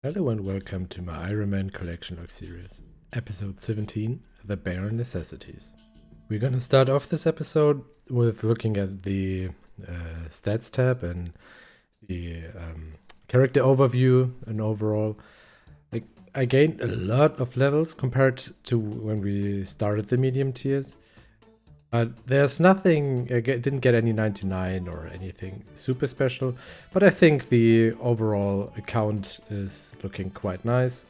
Hello and welcome to my Ironman Collection Log Series, episode 17, The Bare Necessities. We're gonna start off this episode with looking at the stats tab and the character overview and overall. I gained a lot of levels compared to when we started the medium tiers. There's nothing, I didn't get any 99 or anything super special, but I think the overall account is looking quite nice.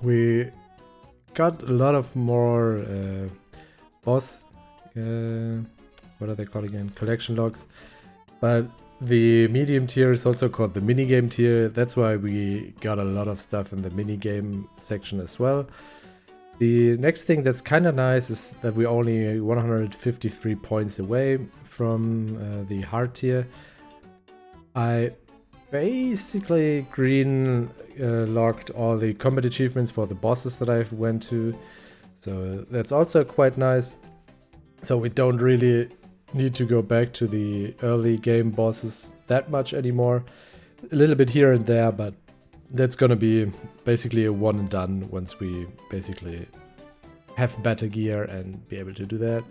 We got a lot of more boss, what are they called again? Collection logs. But the medium tier is also called the minigame tier. That's why we got a lot of stuff in the minigame section as well. The next thing that's kind of nice is that we're only 153 points away from the hard tier. I basically green logged all the combat achievements for the bosses that I went to, so that's also quite nice. So we don't really need to go back to the early game bosses that much anymore. A little bit here and there, but that's gonna be basically a one and done once we basically have better gear and be able to do that.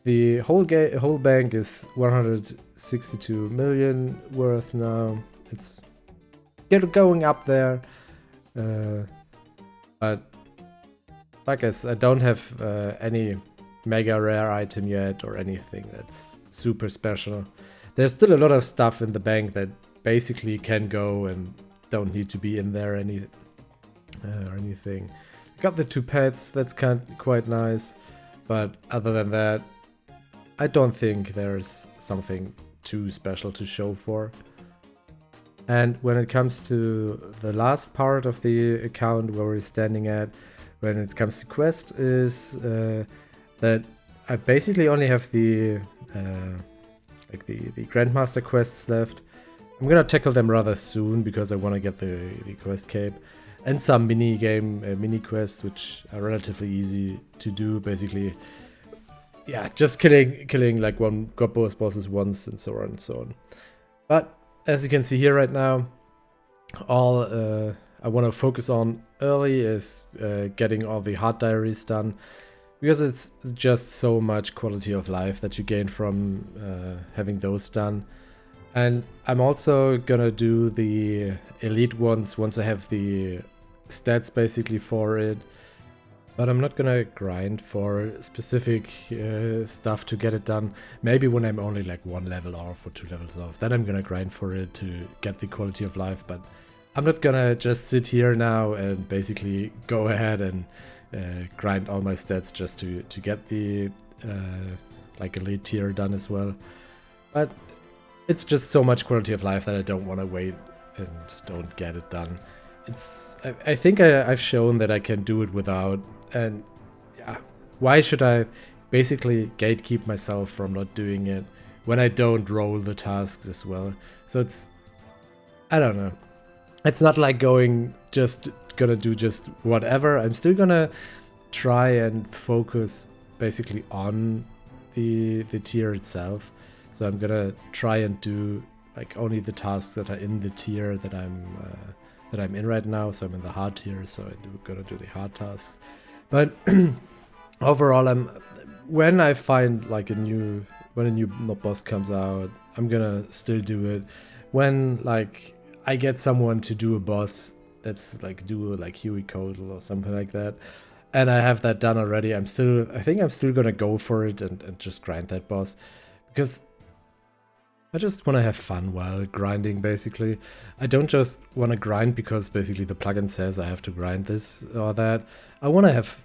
The whole bank is 162 million worth now. It's going up there, but like I said, I don't have any mega rare item yet or anything that's super special. There's still a lot of stuff in the bank that basically can go and don't need to be in there or anything. Got the 2 pets, that's quite nice, but other than that, I don't think there's something too special to show for. And when it comes to the last part of the account where we're standing at, when it comes to quest, is that I basically only have the Grandmaster quests left. I'm gonna tackle them rather soon because I want to get the quest cape and some mini quests, which are relatively easy to do. Basically, yeah, just killing like one god bosses once and so on and so on. But as you can see here right now, all I want to focus on early is getting all the heart diaries done, because it's just so much quality of life that you gain from having those done. And I'm also gonna do the elite ones once I have the stats basically for it. But I'm not gonna grind for specific stuff to get it done. Maybe when I'm only like 1 level off or 2 levels off, then I'm gonna grind for it to get the quality of life. But I'm not gonna just sit here now and basically go ahead and grind all my stats just to get the like elite tier done as well. But it's just so much quality of life that I don't want to wait and don't get it done. I think I've shown that I can do it without, and yeah, why should I basically gatekeep myself from not doing it when I don't roll the tasks as well? So I don't know. It's not like gonna do just whatever. I'm still gonna try and focus basically on the tier itself. So I'm gonna try and do like only the tasks that are in the tier that I'm in right now. So I'm in the hard tier, so I'm gonna do the hard tasks. But overall, when I find like when a new boss comes out, I'm gonna still do it. When like I get someone to do a boss that's like do like Huey Codal or something like that, and I have that done already, I think I'm still gonna go for it and just grind that boss, because I just want to have fun while grinding, basically. I don't just want to grind because basically the plugin says I have to grind this or that. I want to have,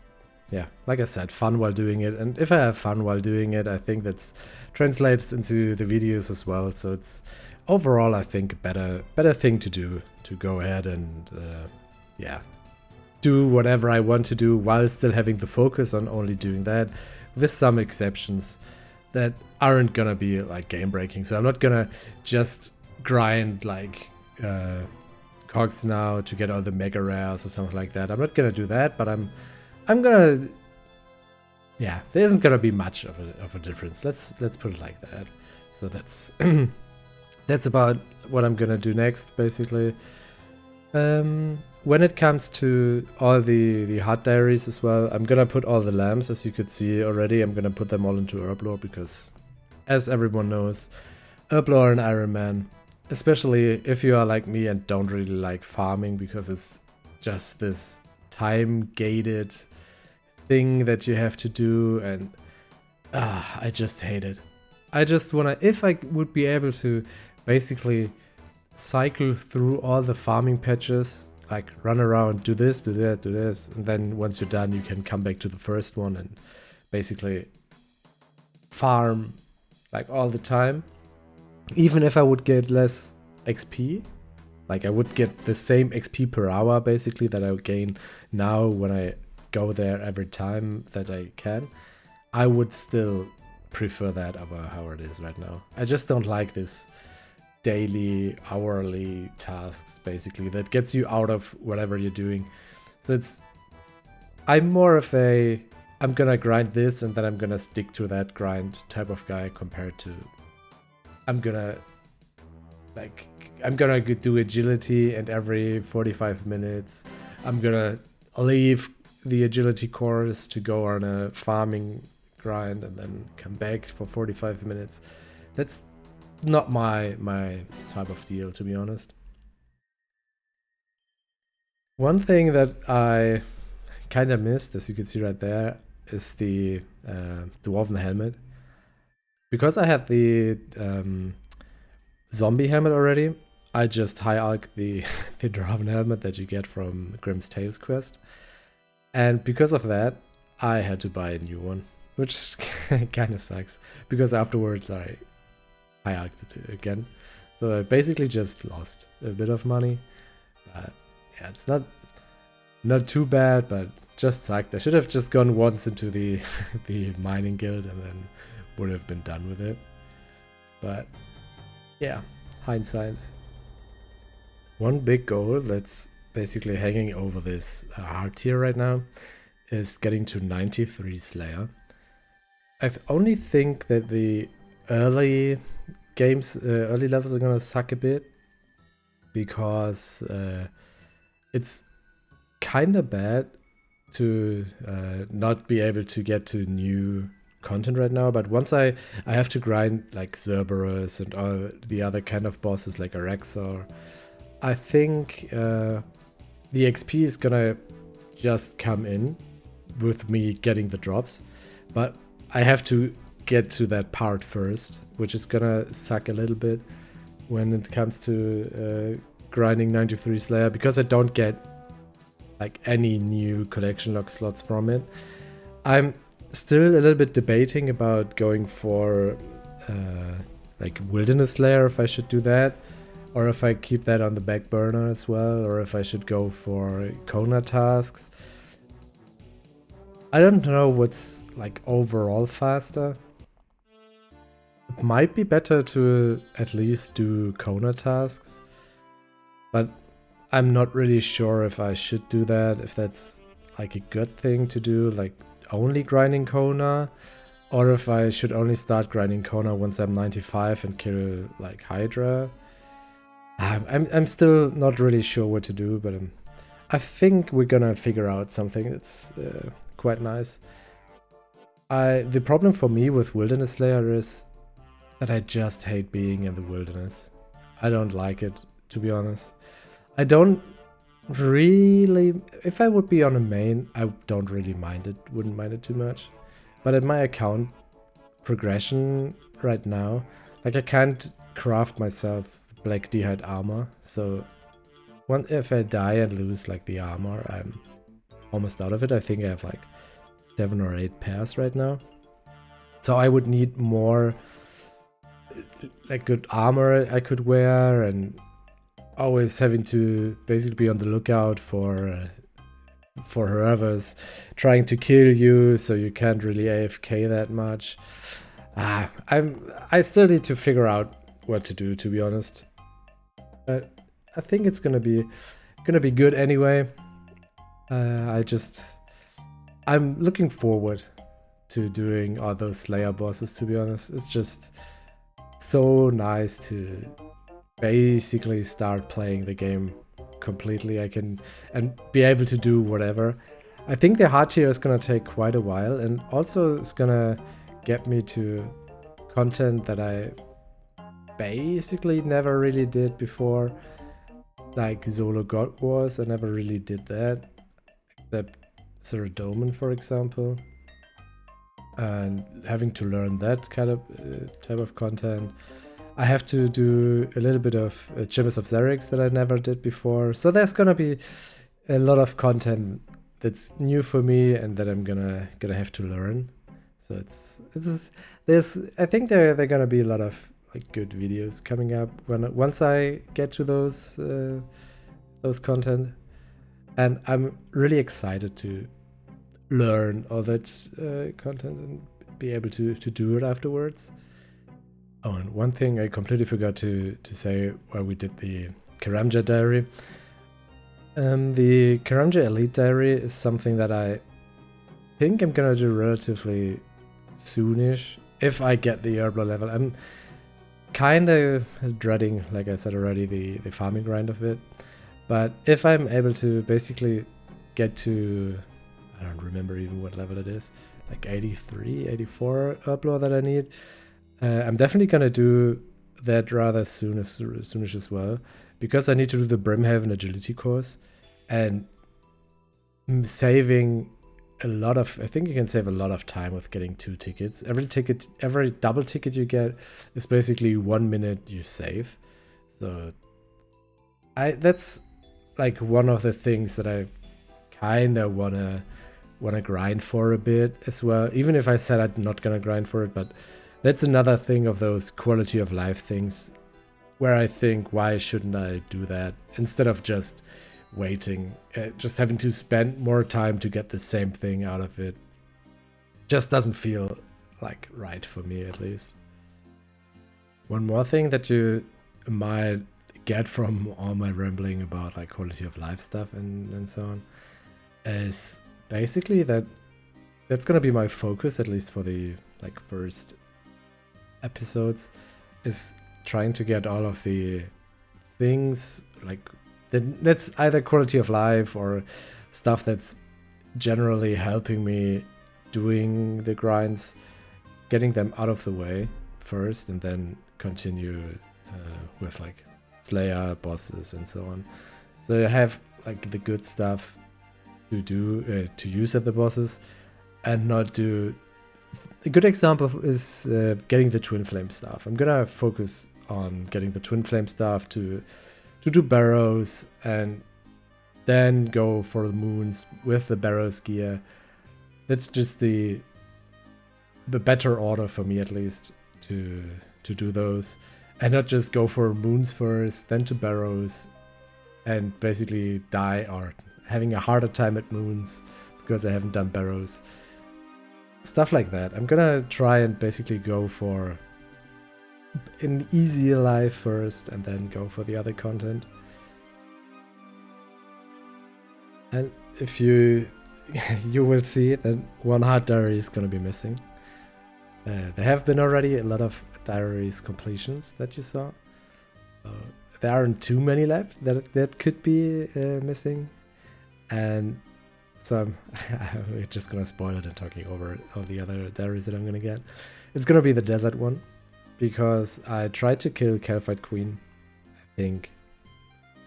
yeah, like I said, fun while doing it. And if I have fun while doing it, I think that translates into the videos as well. So it's overall, I think, a better thing to do, to go ahead and, yeah, do whatever I want to do while still having the focus on only doing that, with some exceptions that aren't gonna be like game breaking. So I'm not gonna just grind like cogs now to get all the mega rares or something like that. I'm not gonna do that, but I'm gonna, yeah, there isn't gonna be much of a difference. Let's put it like that. So that's that's about what I'm gonna do next, basically. When it comes to all the hard diaries as well, I'm gonna put all the lamps, as you could see already. I'm gonna put them all into Herblore because, as everyone knows, Herblore and Ironman, especially if you are like me and don't really like farming because it's just this time-gated thing that you have to do, and I just hate it. I just wanna, if I would be able to basically cycle through all the farming patches, like run around, do this, do that, do this, and then once you're done, you can come back to the first one and basically farm like all the time. Even if I would get less XP, like I would get the same XP per hour basically that I would gain now when I go there every time that I can, I would still prefer that over how it is right now. I just don't like this daily, hourly tasks basically that gets you out of whatever you're doing. So I'm more of a, I'm gonna grind this and then I'm gonna stick to that grind type of guy compared to I'm gonna do agility and every 45 minutes I'm gonna leave the agility course to go on a farming grind and then come back for 45 minutes. That's not my type of deal, to be honest. One thing that I kind of missed, as you can see right there, is the dwarven helmet. Because I had the zombie helmet already, I just high-alked the dwarven helmet that you get from Grimm's Tales quest. And because of that, I had to buy a new one, which kind of sucks. Because afterwards I high-alked it again. So I basically just lost a bit of money. But yeah, it's not too bad, but just sucked. I should have just gone once into the mining guild and then would have been done with it. But yeah, hindsight. One big goal that's basically hanging over this hard tier right now is getting to 93 Slayer. I only think that the early levels are gonna suck a bit because it's kind of bad to not be able to get to new content right now, but once I have to grind like Cerberus and all the other kind of bosses like Araxor, I think the XP is gonna just come in with me getting the drops, but I have to get to that part first, which is gonna suck a little bit when it comes to grinding 93 Slayer, because I don't get like any new collection log slots from it. I'm still a little bit debating about going for like Wilderness Slayer, if I should do that, or if I keep that on the back burner as well, or if I should go for Kona tasks. I don't know what's like overall faster. It might be better to at least do Kona tasks, but I'm not really sure if I should do that, if that's like a good thing to do, like only grinding Kona, or if I should only start grinding Kona once I'm 95 and kill like Hydra. I'm still not really sure what to do, but I think we're gonna figure out something that's quite nice. The problem for me with Wilderness Slayer is that I just hate being in the wilderness. I don't like it, to be honest. I don't really... If I would be on a main, I don't really mind it, wouldn't mind it too much. But at my account progression right now, like I can't craft myself Black D'hide armor, so if I die and lose like the armor, I'm almost out of it. I think I have like 7 or 8 pairs right now. So I would need more like good armor I could wear, and always having to basically be on the lookout for whoever's trying to kill you, so you can't really AFK that much. I still need to figure out what to do, to be honest. But I think it's gonna be good anyway. I'm looking forward to doing all those Slayer bosses, to be honest. It's just so nice to basically start playing the game completely. I can and be able to do whatever. I think the hard tier is gonna take quite a while, and also it's gonna get me to content that I basically never really did before, like Solo God Wars. I never really did that, except Ceredoman, for example. And having to learn that kind of type of content. I have to do a little bit of Chambers of Xerix that I never did before. So there's gonna be a lot of content that's new for me and that I'm gonna have to learn. So there's I think there are gonna be a lot of like good videos coming up once I get to those content, and I'm really excited to learn all that content and be able to do it afterwards. Oh, and one thing I completely forgot to say while we did the Karamja diary. The Karamja Elite diary is something that I think I'm gonna do relatively soonish if I get the Herbler level. I'm kind of dreading, like I said already, the farming grind of it. But if I'm able to basically get to, I don't remember even what level it is, like 83, 84 Herbler that I need, I'm definitely gonna do that rather soonish as well, because I need to do the Brimhaven agility course, and saving a lot of, I think you can save a lot of time with getting 2 tickets. Every double ticket you get is basically 1 minute you save. So that's like one of the things that I kind of wanna grind for a bit as well, even if I said I'm not gonna grind for it. But that's another thing of those quality of life things where I think, why shouldn't I do that instead of just waiting, just having to spend more time to get the same thing out of it. Just doesn't feel like right for me, at least. One more thing that you might get from all my rambling about like quality of life stuff and so on is basically that's gonna be my focus, at least for the like first episodes, is trying to get all of the things like that's either quality of life or stuff that's generally helping me doing the grinds, getting them out of the way first, and then continue with like Slayer bosses and so on. So I have like the good stuff to do to use at the bosses, and not do. A good example is getting the Twin Flame stuff. I'm gonna focus on getting the Twin Flame stuff to do barrows, and then go for the moons with the barrows gear. That's just the better order for me, at least, to do those, and not just go for moons first, then to barrows, and basically die or having a harder time at moons because I haven't done barrows. Stuff like that. I'm gonna try and basically go for an easier life first, and then go for the other content. And if you will see that one hard diary is gonna be missing. There have been already a lot of diaries completions that you saw. There aren't too many left that could be missing, and so we're just gonna spoil it and talking over all the other diaries that I'm gonna get. It's gonna be the desert one, because I tried to kill Calphite Queen, I think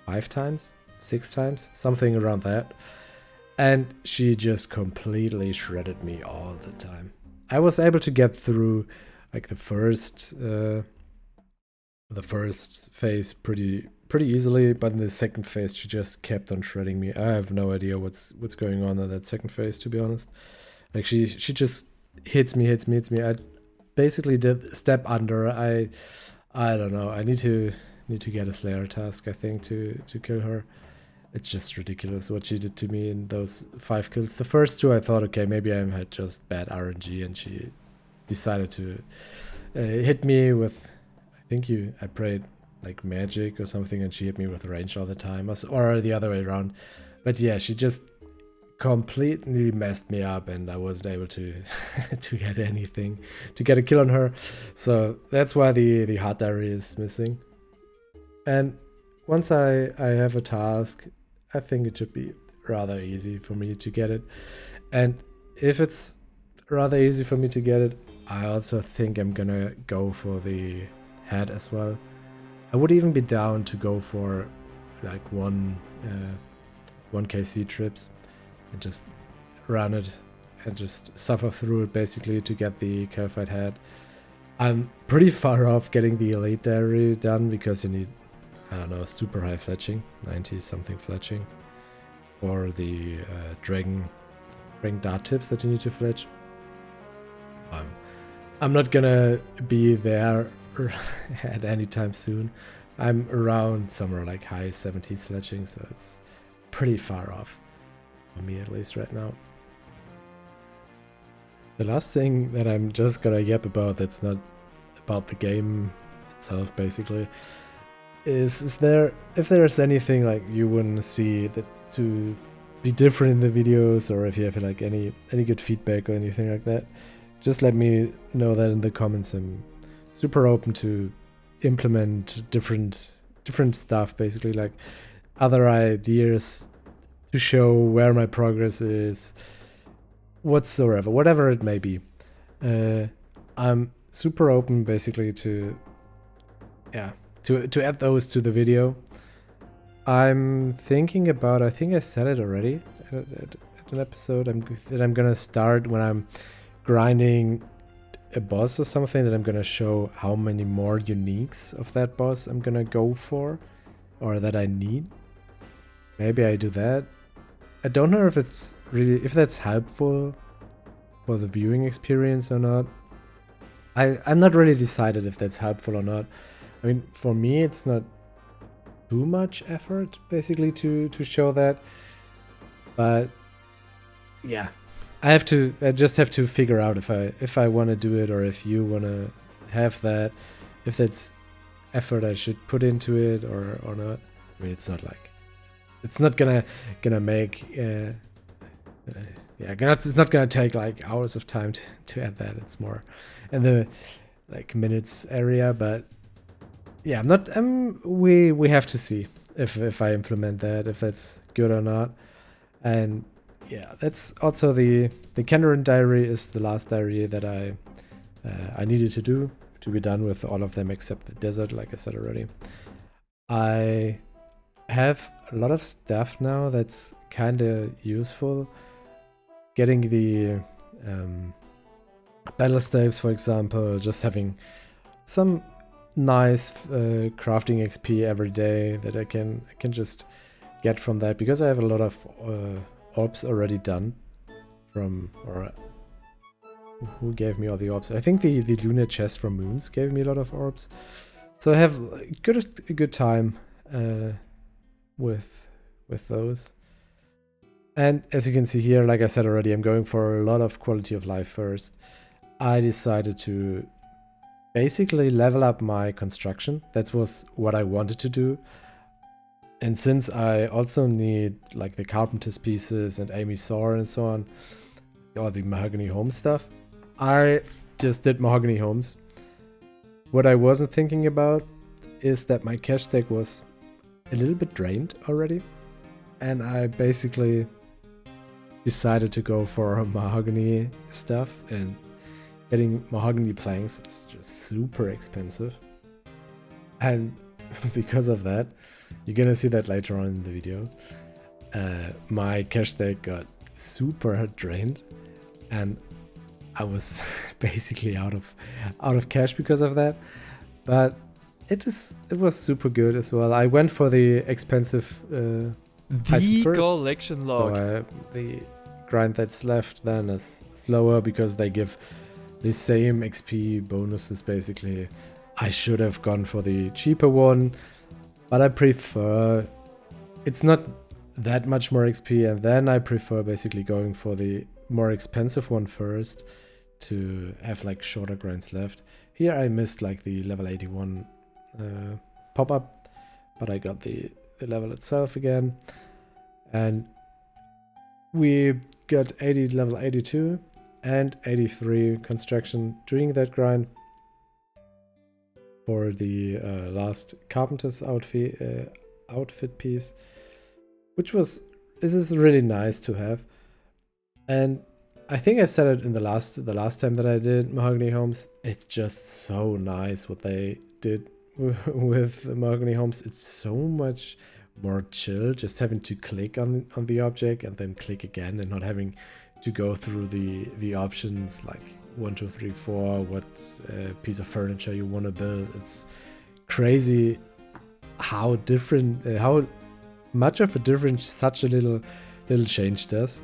5 times, 6 times, something around that, and she just completely shredded me all the time. I was able to get through like the first phase pretty easily, but in the second phase she just kept on shredding me. I have no idea what's going on in that second phase, to be honest. Like she just hits me. I basically did step under. I don't know. I need to get a Slayer task, I think, to kill her. It's just ridiculous what she did to me in those 5 kills. The first 2 I thought, okay, maybe I had just bad RNG, and she decided to hit me with, I think I prayed like magic or something, and she hit me with range all the time, or the other way around. But yeah, she just completely messed me up, and I wasn't able to get anything, to get a kill on her. So that's why the hard diary is missing. And once I have a task, I think it should be rather easy for me to get it. And if it's rather easy for me to get it, I also think I'm gonna go for the head as well. I would even be down to go for like one 1kc trips and just run it and just suffer through it basically to get the clarified head. I'm pretty far off getting the elite diary done because you need, I don't know, super high fletching, 90 something fletching, or the dragon dart tips that you need to fletch. I'm not gonna be there at any time soon. I'm around somewhere like high 70s fletching, so it's pretty far off for me at least right now. The last thing that I'm just gonna yap about that's not about the game itself basically is if there's anything like you wouldn't see that to be different in the videos, or if you have like any good feedback or anything like that, just let me know that in the comments. I'm super open to implement different stuff basically, like other ideas to show where my progress is, whatsoever, whatever it may be. I'm super open basically to add those to the video. I'm thinking about, I think I said it already at an episode, that I'm gonna start when I'm grinding a boss or something, that I'm gonna show how many more uniques of that boss I'm gonna go for, or that I need. Maybe I do that. I don't know if it's really, if that's helpful for the viewing experience or not. I'm not really decided if that's helpful or not. I mean, for me, it's not too much effort basically to show that, but yeah, I just have to figure out if I want to do it, or if you want to have that, if that's effort I should put into it or not. I mean, it's not like, it's not gonna make it's not gonna take like hours of time to add that. It's more in the like minutes area, but yeah, we have to see if I implement that, if that's good or not. And yeah, that's also the Kenderin diary is the last diary that I needed to do to be done with all of them except the desert, like I said already. I have a lot of stuff now that's kind of useful. Getting the battle staves, for example, just having some nice crafting XP every day that I can just get from that, because I have a lot of orbs already done from, or who gave me all the orbs? I think the lunar chest from Moons gave me a lot of orbs, so I have a good time with those. And as you can see here, like I said already, I'm going for a lot of quality of life first. I decided to basically level up my construction. That was what I wanted to do. And since I also need like the carpenter's pieces and Amy Saw and so on, or the mahogany home stuff, I just did mahogany homes. What I wasn't thinking about is that my cash stack was a little bit drained already, and I basically decided to go for mahogany stuff, and getting mahogany planks is just super expensive. And because of that, you're gonna see that later on in the video, my cash stack got super drained, and I was basically out of cash because of that. But it was super good as well. I went for the expensive the first, collection log. so the grind that's left then is slower because they give the same XP bonuses basically. I should have gone for the cheaper one, but I prefer, it's not that much more XP, and then I prefer basically going for the more expensive one first to have like shorter grinds left. Here I missed like the level 81 pop-up, but I got the level itself again, and we got level 82 and 83 construction doing that grind for the last carpenter's outfit outfit piece, this is really nice to have. And I think I said it in the last time that I did Mahogany Homes. It's just so nice what they did with Mahogany Homes. It's so much more chill, just having to click on the object and then click again, and not having to go through the options like 1, 2, 3, 4, what piece of furniture you want to build. It's crazy how different, how much of a difference such a little change does,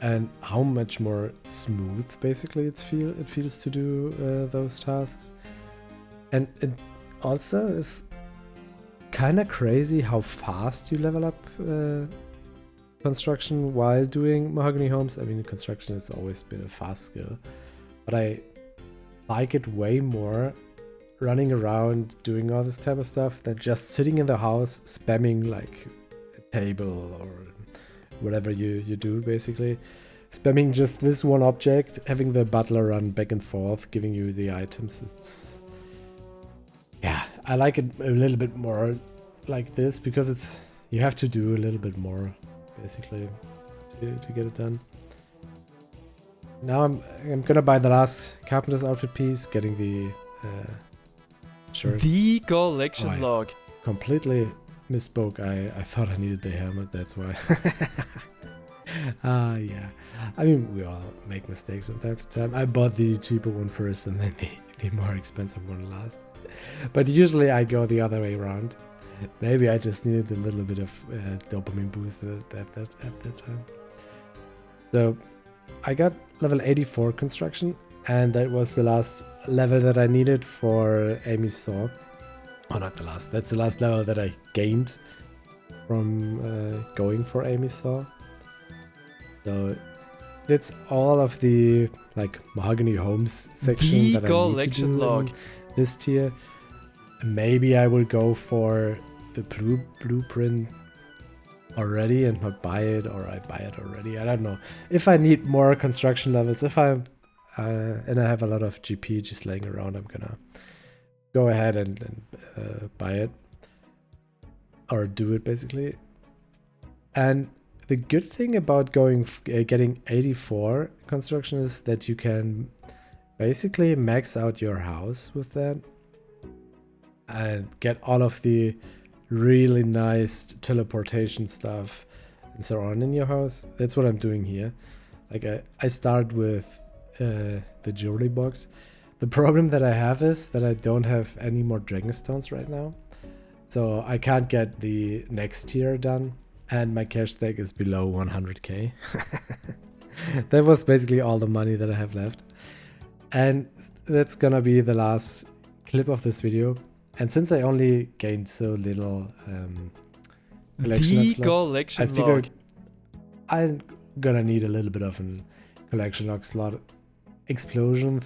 and how much more smooth basically it feels to do those tasks. And it also is kind of crazy how fast you level up construction while doing Mahogany Homes. I mean, construction has always been a fast skill, but I like it way more running around doing all this type of stuff than just sitting in the house spamming like a table or whatever you do, basically spamming just this one object, having the butler run back and forth giving you the items. I like it a little bit more like this, because you have to do a little bit more basically to get it done. Now I'm gonna buy the last carpenter's outfit piece, getting the shirt. The collection log. Completely misspoke. I thought I needed the helmet, that's why. Yeah. I mean, we all make mistakes from time to time. I bought the cheaper one first and then the more expensive one last. But usually I go the other way around. Maybe I just needed a little bit of dopamine boost at that time. So I got level 84 construction, and that was the last level that I needed for Amy's saw. Oh, not the last. That's the last level that I gained from going for Amy's saw. So that's all of the like Mahogany Homes section that I need to do in this tier. Maybe I will go for the blueprint already and not buy it, or I buy it already. I don't know. If I need more construction levels, if I have a lot of GP just laying around, I'm gonna go ahead and buy it or do it basically. And the good thing about getting 84 construction is that you can basically max out your house with that and get all of the really nice teleportation stuff and so on in your house. That's what I'm doing here. Like I start with the jewelry box. The problem that I have is that I don't have any more dragon stones right now, so I can't get the next tier done, and my cash stack is below 100k. That was basically all the money that I have left, and that's gonna be the last clip of this video. And since I only gained so little collection slots, I figured I'm gonna need a little bit of a collection log slot explosion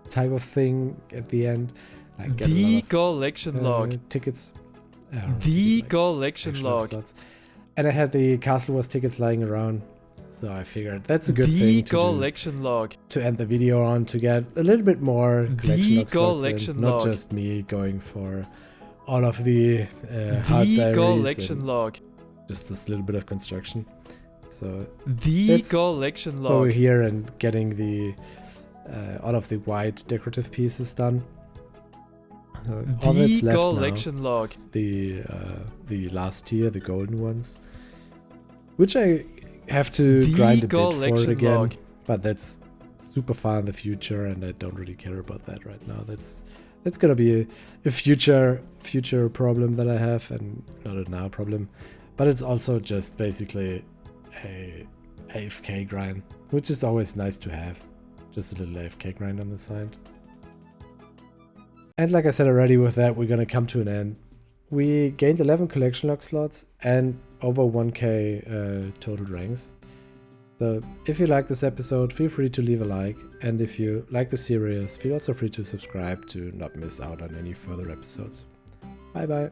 type of thing at the end. Like get a lot of, collection log tickets. Collection log. Slots. And I had the Castle Wars tickets lying around, so I figured that's a good thing to end the video on, to get a little bit more collection log slots, not just me going for all of the hard diaries and just this little bit of construction. So collection log over here and getting the all of the white decorative pieces done. So all that's left now is the last tier, the golden ones, which I have to grind a bit for it again, but that's super far in the future, and I don't really care about that right now. That's gonna be a future problem that I have, and not a now problem. But it's also just basically a AFK grind, which is always nice to have. Just a little AFK grind on the side. And like I said already, with that we're gonna come to an end. We gained 11 collection log slots and over 1k total ranks. So if you like this episode, feel free to leave a like, and if you like the series, feel also free to subscribe to not miss out on any further episodes. Bye bye.